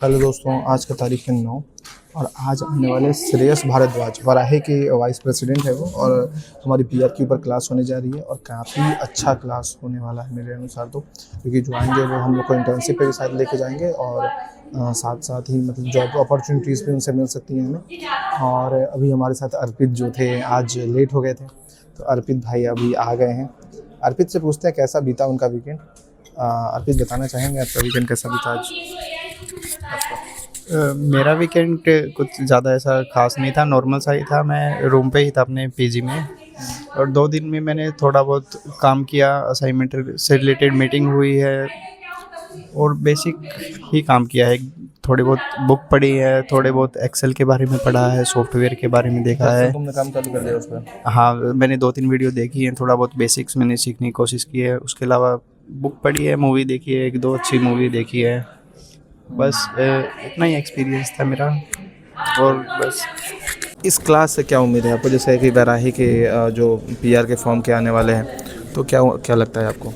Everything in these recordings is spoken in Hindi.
हेलो दोस्तों, आज का तारीख है 9 और आज आने वाले श्रेयस भारद्वाज वाराही के वाइस प्रेसिडेंट है वो। और हमारी पीआर के ऊपर क्लास होने जा रही है और काफ़ी अच्छा क्लास होने वाला है मेरे अनुसार तो, क्योंकि जो आएंगे वो हम लोग को इंटर्नशिप पे भी साथ लेके जाएंगे और साथ साथ ही मतलब जॉब अपॉर्चुनिटीज़ भी उनसे मिल सकती हैं हमें। और अभी हमारे साथ अर्पित जो थे आज लेट हो गए थे, तो अर्पित भाई अभी आ गए हैं। अर्पित से पूछते हैं कैसा बीता उनका वीकेंड। अर्पित बताना चाहेंगे आपका वीकेंड कैसा बीता आज? मेरा वीकेंड कुछ ज़्यादा ऐसा ख़ास नहीं था, नॉर्मल सा ही था। मैं रूम पे ही था अपने पीजी में, और 2 दिन में मैंने थोड़ा बहुत काम किया, असाइनमेंट से रिलेटेड मीटिंग हुई है और बेसिक ही काम किया है। थोड़ी बहुत बुक पढ़ी है, थोड़े बहुत एक्सेल के बारे में पढ़ा है, सॉफ्टवेयर के बारे में देखा है। तुमने काम चालू कर दिया उस पर? हाँ, मैंने 2-3 वीडियो देखी हैं, थोड़ा बहुत बेसिक्स मैंने सीखने की कोशिश की है। उसके अलावा बुक पढ़ी है, मूवी देखी है, 1-2 अच्छी मूवी देखी है। बस इतना ही एक्सपीरियंस था मेरा। और बस इस क्लास से क्या उम्मीद है आपको? जैसे कि वाराही के जो पीआर के फॉर्म के आने वाले हैं, तो क्या क्या लगता है आपको?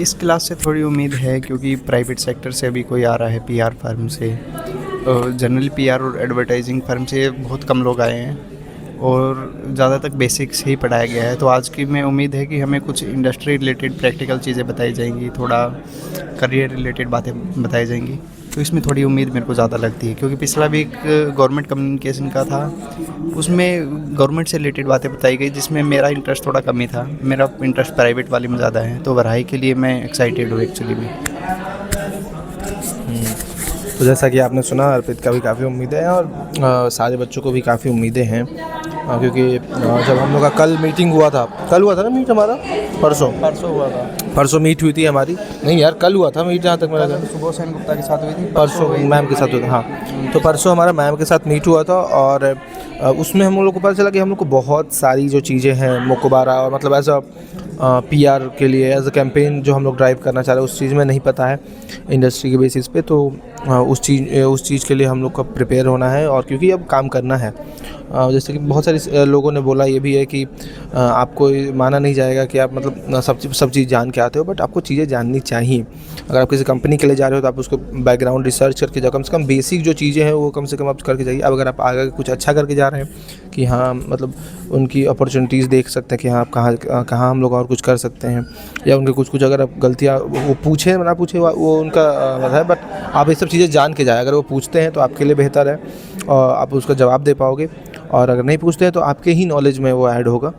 इस क्लास से थोड़ी उम्मीद है, क्योंकि प्राइवेट सेक्टर से अभी कोई आ रहा है पीआर फर्म से। जनरली पीआर और एडवर्टाइजिंग फर्म से बहुत कम लोग आए हैं और ज़्यादा तक बेसिक्स ही पढ़ाया गया है। तो आज की में उम्मीद है कि हमें कुछ इंडस्ट्री रिलेटेड प्रैक्टिकल चीज़ें बताई जाएंगी, थोड़ा करियर रिलेटेड बातें बताई जाएंगी। तो इसमें थोड़ी उम्मीद मेरे को ज़्यादा लगती है, क्योंकि पिछला भी एक गवर्नमेंट कम्युनिकेशन का था, उसमें गवर्नमेंट से रिलेटेड बातें बताई गई, जिसमें मेरा इंटरेस्ट थोड़ा कम ही था। मेरा इंटरेस्ट प्राइवेट वाले में ज़्यादा है, तो वराई के लिए मैं एक्साइटेड हूँ एक्चुअली में। तो जैसा कि आपने सुना, अर्पित का भी काफ़ी उम्मीदें हैं और सारे बच्चों को भी काफ़ी उम्मीदें हैं, क्योंकि जब हम लोग का कल मीटिंग हुआ था, कल हुआ था ना मीट हमारा? परसों हुआ था। परसों मीट हुई थी हमारी। नहीं यार, कल हुआ था मीट, जहाँ तक मेरा सुबह सेन गुप्ता के साथ हुई थी, परसों मैम के साथ हुआ था। हाँ, तो परसों हमारा मैम के साथ मीट हुआ था और उसमें हम लोग को पता चला कि हम लोग को बहुत सारी जो चीज़ें हैं मुकबारा और मतलब एज अ पीआर के लिए एज अ कैंपेन जो हम लोग ड्राइव करना चाह रहे हैं, उस चीज़ में नहीं पता है इंडस्ट्री के बेसिस पे। तो उस चीज़ के लिए हम लोग को प्रिपेयर होना है, और क्योंकि अब काम करना है। जैसे कि बहुत सारे लोगों ने बोला ये भी है कि आपको माना नहीं जाएगा कि आप मतलब सब चीज़ जान के आते हो, बट आपको चीज़ें जाननी चाहिए। अगर आप किसी कंपनी के लिए जा रहे हो तो आप उसको बैकग्राउंड रिसर्च करके जाओ, कम से कम बेसिक जो चीज़ें हैं वो कम से कम आप करके जाइए। अब अगर आप आगे कुछ अच्छा करके जा रहे हैं कि हाँ मतलब उनकी अपॉर्चुनिटीज़ देख सकते हैं कि हाँ आप कहाँ हम लोग और कुछ कर सकते हैं, या उनके कुछ अगर आप गलतियाँ वो पूछे ना पूछे वो उनका मतलब है, बट आप ये सब चीज़ें जान के जाए। अगर वो पूछते हैं तो आपके लिए बेहतर है और आप उसका जवाब दे पाओगे, और अगर नहीं पूछते हैं तो आपके ही नॉलेज में वो ऐड होगा।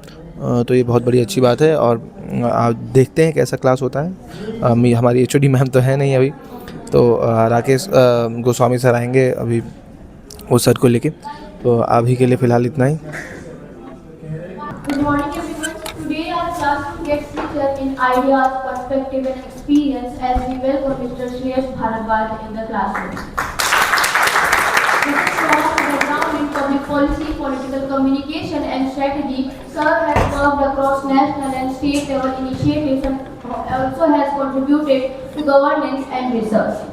तो ये बहुत बड़ी अच्छी बात है। और आप देखते हैं कैसा क्लास होता है। हमारी एचओडी मैम तो है नहीं अभी, तो राकेश गोस्वामी सर आएंगे अभी उस सर को लेके। तो अभी के लिए फ़िलहाल इतना ही। Good morning everyone. Today our class gets richer in ideas, perspective and experience as we welcome Mr. Shreyas Bharadwaj in the classroom. With a strong background in public policy, political communication and strategy, Sir has worked across national and state level initiatives and also has contributed to governance and research.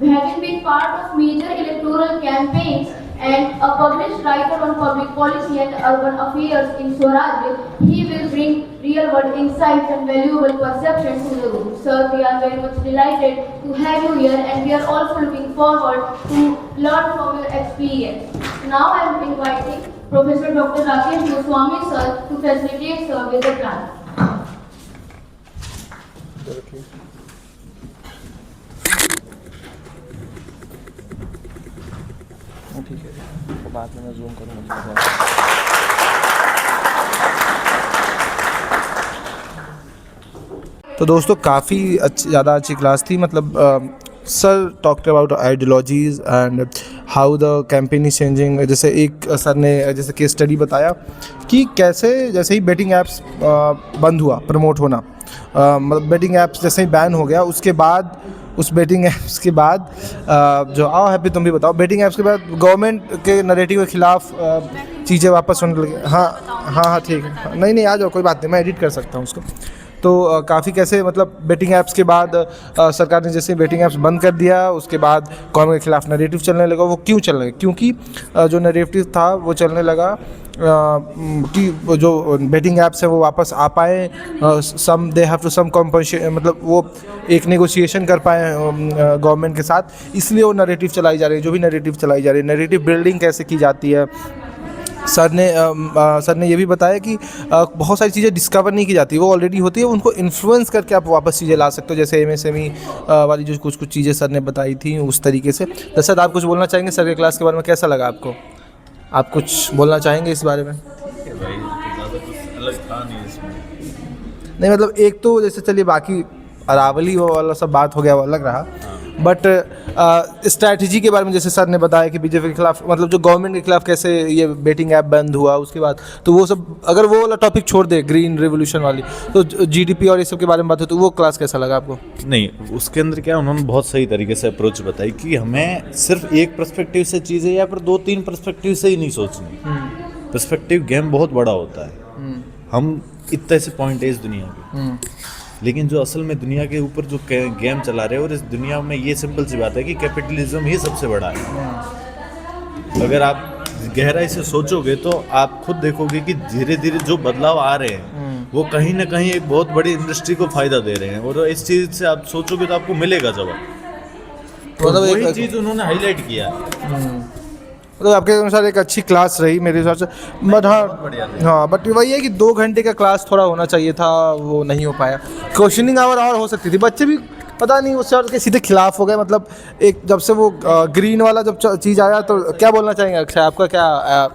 Having been part of major electoral campaigns and a published writer on public policy and urban affairs in Swaraj, he will bring real-world insights and valuable perception to the room. Sir, we are very much delighted to have you here, and we are also looking forward to learn from your experience. Now I am inviting Professor Dr. Rakesh Goswami sir to facilitate sir with the plan. ठीक है, तो बाद में मैं जूम करूँगा। तो दोस्तों काफ़ी ज़्यादा अच्छी क्लास थी। मतलब sir talked about ideologies and how the campaign is changing. जैसे एक सर ने जैसे केस स्टडी बताया कि कैसे जैसे ही बेटिंग ऐप्स बंद हुआ प्रमोट होना, मतलब बेटिंग ऐप्स जैसे ही बैन हो गया, उसके बाद उस बेटिंग ऐप्स के बाद जो आओ हैप्पी तुम भी बताओ, बेटिंग ऐप्स के बाद गवर्नमेंट के नैरेटिव के खिलाफ चीज़ें वापस होने लगी। हाँ हाँ हाँ ठीक है, नहीं आ जाओ, कोई बात नहीं, मैं एडिट कर सकता हूँ उसको। तो काफ़ी कैसे मतलब बेटिंग ऐप्स के बाद सरकार ने जैसे बेटिंग ऐप्स बंद कर दिया, उसके बाद गवर्नमेंट के खिलाफ नैरेटिव चलने लगा। वो क्यों चलने लगा? क्योंकि जो नैरेटिव था वो चलने लगा कि जो बेटिंग ऐप्स है वो वापस आ पाए, some they have to some compensation, मतलब वो एक नेगोशिएशन कर पाए गवर्नमेंट के साथ, इसलिए वो नैरेटिव चलाई जा रही है। जो भी नैरेटिव चलाई जा रही है, नैरेटिव बिल्डिंग कैसे की जाती है, सर ने ये भी बताया कि बहुत सारी चीज़ें डिस्कवर नहीं की जाती, वो ऑलरेडी होती है, उनको इन्फ्लुएंस करके आप वापस चीज़ें ला सकते हो, जैसे MSME वाली जो कुछ चीज़ें सर ने बताई थी उस तरीके से। तो सर आप कुछ बोलना चाहेंगे सर के क्लास के बारे में, कैसा लगा आपको? आप कुछ बोलना चाहेंगे इस बारे में? नहीं मतलब एक तो जैसे चलिए बाकी अरावली वो वाला सब बात हो गया, वो अलग रहा, बट स्ट्रैटेजी के बारे में जैसे सर ने बताया कि बीजेपी के खिलाफ, मतलब जो गवर्नमेंट के खिलाफ कैसे ये बेटिंग ऐप बंद हुआ, उसके बाद तो वो सब अगर वो वाला टॉपिक छोड़ दे, ग्रीन रेवोल्यूशन वाली, तो GDP और ये सब के बारे में बात हो, तो वो क्लास कैसा लगा आपको? नहीं, उसके अंदर क्या उन्होंने बहुत सही तरीके से अप्रोच बताई कि हमें सिर्फ एक पर्सपेक्टिव से चीज़ें या फिर 2-3 पर्सपेक्टिव से ही नहीं सोचनी। पर्सपेक्टिव गेम बहुत बड़ा होता है, हम इतने से पॉइंट है इस दुनिया के, लेकिन जो असल में दुनिया के ऊपर जो गेम चला रहे हैं, और इस दुनिया में ये सिंपल सी बात है कि कैपिटलिज्म ही सबसे बड़ा है। अगर आप गहराई से सोचोगे तो आप खुद देखोगे कि धीरे धीरे जो बदलाव आ रहे हैं वो कहीं ना कहीं एक बहुत बड़ी इंडस्ट्री को फायदा दे रहे हैं, और इस चीज़ से आप सोचोगे तो आपको मिलेगा जवाब। तो वही चीज़ उन्होंने हाईलाइट किया। मतलब आपके अनुसार एक अच्छी क्लास रही मेरे हिसाब से, बट हाँ बट वही है कि 2 घंटे का क्लास थोड़ा होना चाहिए था, वो नहीं हो पाया। क्वेश्चनिंग आवर और हो सकती थी, बच्चे भी पता नहीं उससे और के सीधे खिलाफ हो गए। मतलब एक जब से वो ग्रीन वाला जब चीज़ आया, तो क्या बोलना चाहेंगे अक्षय, आपका क्या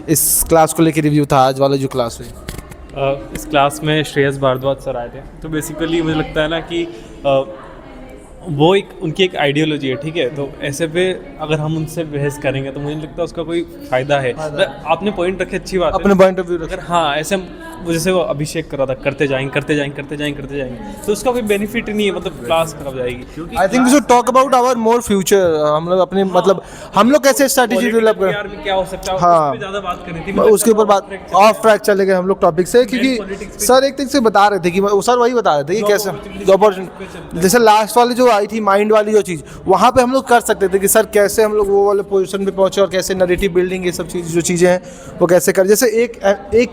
इस क्लास को लेकर रिव्यू था, आज वाला जो क्लास हुई? इस क्लास में श्रेयस भारद्वाज सर आए थे, तो बेसिकली मुझे लगता है ना कि वो उनकी एक आइडियोलॉजी है, ठीक है, तो ऐसे पे अगर हम उनसे बहस करेंगे तो मुझे नहीं लगता उसका कोई फ़ायदा है। आपने पॉइंट रखे, अच्छी बात है, अपने पॉइंट ऑफ व्यू अगर हाँ ऐसे जैसे वो अभिषेक कर रहा था, करते जाएंगे, तो उसका कोई बेनिफिट नहीं है, मतलब क्लास खराब जाएगी। I think we should talk about our more future, हम लोग अपने मतलब हम लोग कैसे स्ट्रैटेजी डेवलप करें, क्या हो सकता है, हाँ, उस पे ज़्यादा बात करनी थी, उसके ऊपर बात ऑफ ट्रैक चले गए हम लोग टॉपिक से, क्योंकि सर एक तरीके से बता रहे थे कि सर वही बता रहे थे कि कैसे अपॉर्चुनिटी, जैसे लास्ट वाली जो आई थी माइंड वाली जो चीज़, वहाँ पे हम लोग कर सकते थे कि सर कैसे हम लोग वो वाले पोजीशन पे पहुँचे, और कैसे नैरेटिव बिल्डिंग ये सब चीज़ जो चीज़ें हैं वो कैसे कर। जैसे एक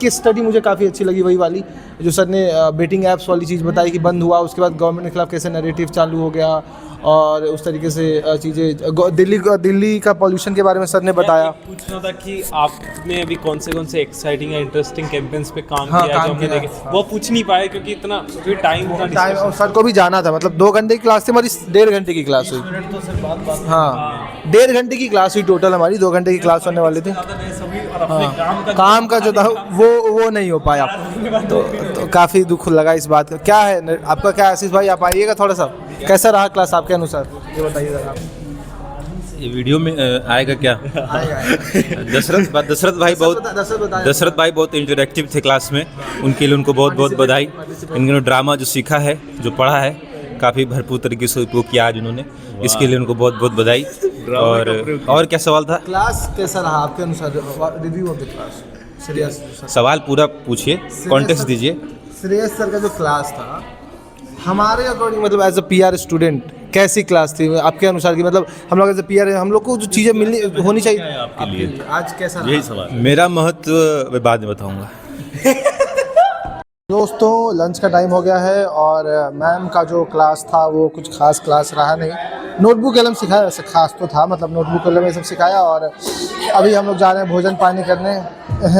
केस स्टडी मुझे काफ़ी अच्छी लगी, वही वाली जो सर ने बेटिंग ऐप्स वाली चीज़ बताई कि बंद हुआ, उसके बाद गवर्नमेंट के खिलाफ कैसे नैरेटिव चालू हो गया, और उस तरीके से चीज़ें दिल्ली का पॉल्यूशन के बारे में सर ने बताया। पूछना था कि आपने अभी कौन से एक्साइटिंग या इंटरेस्टिंग कैंपेन्स पे काम हाँ, किया, जो हमने देखे, वो पूछ नहीं पाए क्योंकि इतना टाइम और सर को भी जाना था, मतलब 2 घंटे की क्लास थी हमारी, 1.5 घंटे की क्लास हुई। हाँ 1.5 घंटे की क्लास हुई टोटल हमारी, 2 घंटे की क्लास होने वाली थी। हाँ, काम का जो था वो नहीं हो पाया, तो काफ़ी दुख लगा इस बात का। क्या है आपका, क्या आशीष भाई आप आइएगा थोड़ा सा, कैसा रहा क्लास आपके अनुसार, ये बताइए आप। ये वीडियो में आएगा क्या? दशरथ भाई बहुत इंटरेक्टिव थे क्लास में, उनके लिए उनको बहुत बहुत बधाई। इन्होंने ड्रामा जो सीखा है, जो पढ़ा है, काफ़ी भरपूर तरीके से उपयोग किया आज उन्होंने, इसके लिए उनको बहुत बहुत बधाई। और क्या सवाल था? क्लास कैसा रहा आपके अनुसार, review of the class? Shreyas सवाल पूरा पूछिए, कॉन्टेक्स्ट दीजिए। श्रेयस सर का जो क्लास था हमारे अकॉर्डिंग, मतलब एज अ PR स्टूडेंट कैसी क्लास थी आपके अनुसार की? मतलब हम लोग एज अ PR हम लोग को जो चीज़ें मिलनी होनी चाहिए आपके लिए आज कैसा रहा? यही सवाल। मेरा महत्व मैं बाद में बताऊंगा। दोस्तों लंच का टाइम हो गया है, और मैम का जो क्लास था वो कुछ खास क्लास रहा नहीं। नोटबुक कलम सिखाया, वैसे खास तो था, मतलब नोटबुक कलम ये सब सिखाया, और अभी हम लोग जा रहे हैं भोजन पानी करने।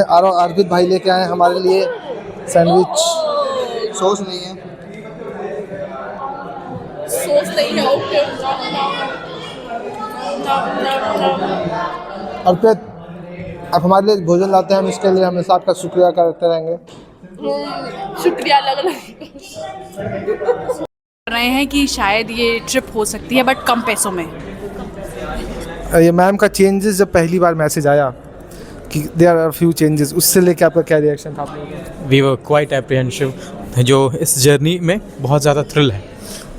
और अर्पित भाई लेके आए हमारे लिए सैंडविच, सॉस नहीं है, अर्पित आप हमारे लिए भोजन लाते हैं, हम इसके लिए हमेशा आपका शुक्रिया करते रहेंगे। शुक्रिया अलग रहे हैं कि शायद ये ट्रिप हो सकती है, बट कम पैसों में। ये मैम का चेंजेस जब पहली बार मैसेज आया कि देयर आर फ्यू चेंजेस, उससे लेके आपका क्या रिएक्शन था आप लोगों का? वी वर क्वाइट एप्रीहेंसिव, जो इस जर्नी में बहुत ज़्यादा थ्रिल है,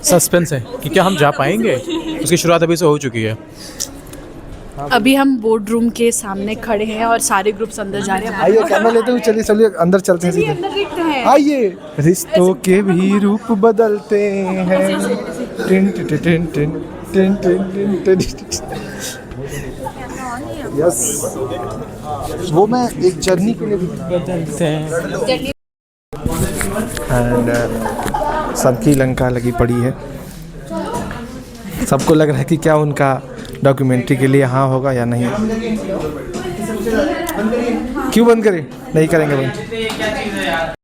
सस्पेंस है कि क्या हम जा पाएंगे, उसकी शुरुआत अभी से हो चुकी है। अभी हम बोर्ड रूम के सामने खड़े हैं और सारे ग्रुप्स अंदर जा रहे हैं। आइए कैमरा लेते हुए चलिए चलिए अंदर चलते हैं चलिए सीधे। अंदर देखते हैं। आइए रिश्तों के भी रूप बदलते हैं। Tin tin tin tin tin tin tin tin. Yes वो मैं एक जर्नी के लिए बदलते हैं। एंड सबकी लंका लगी पड़ी है। सबको लग रहा है कि क्या उनका डॉक्यूमेंट्री के लिए हाँ होगा या नहीं। क्यों बंद करें? नहीं करेंगे बंद।